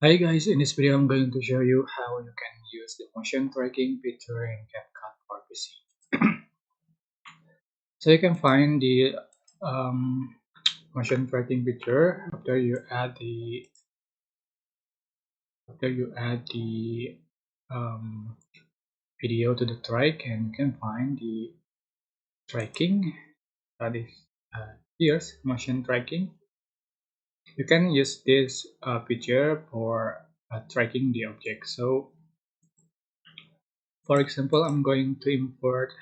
Hi guys, in this video I'm going to show you how you can use the motion tracking feature in CapCut for PC. So you can find the motion tracking feature after you add the um, video to the track, and you can find the tracking that is here's motion tracking. You can use this feature for tracking the object. So for example, I'm going to import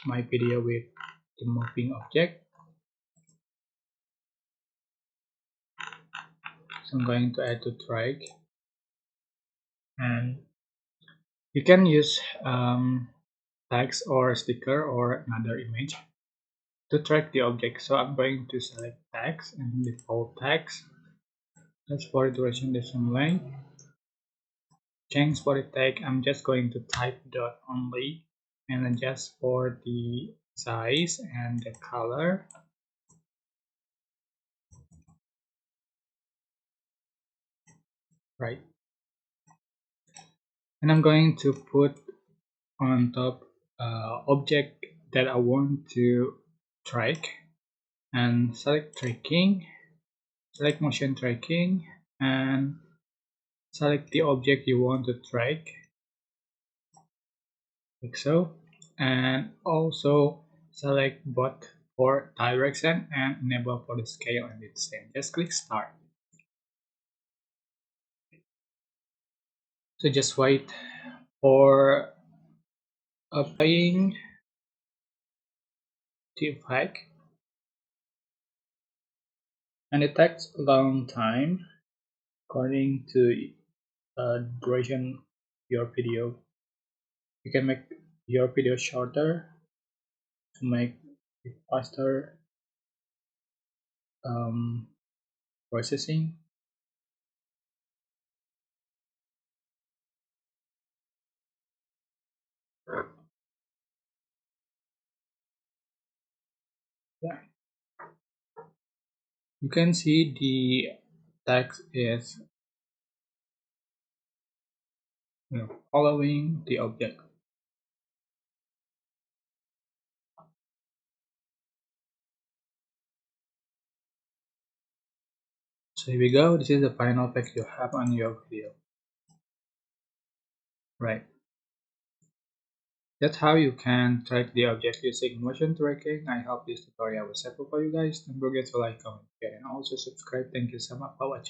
my video with the moving object. So I'm going to add to track, and you can use text or sticker or another image to track the object. So I'm going to select text and default text. That's for duration, decision length. Change for the tag, I'm just going to type dot only, and adjust for the size and the color. Right, and I'm going to put on top object that I want to track, and select tracking, select motion tracking, and select the object you want to track, like so, and also select both for direction and enable for the scale and distance. Just click start. So just wait for applying the effect, and it takes a long time according to duration of your video. You can make your video shorter to make it faster um, processing. Yeah, you can see the text is following the object. So here we go. This is the final effect you have on your video. Right. That's how you can track the object using motion tracking. I hope this tutorial was helpful for you guys. Don't forget to like, comment, share, and also subscribe. Thank you so much for watching.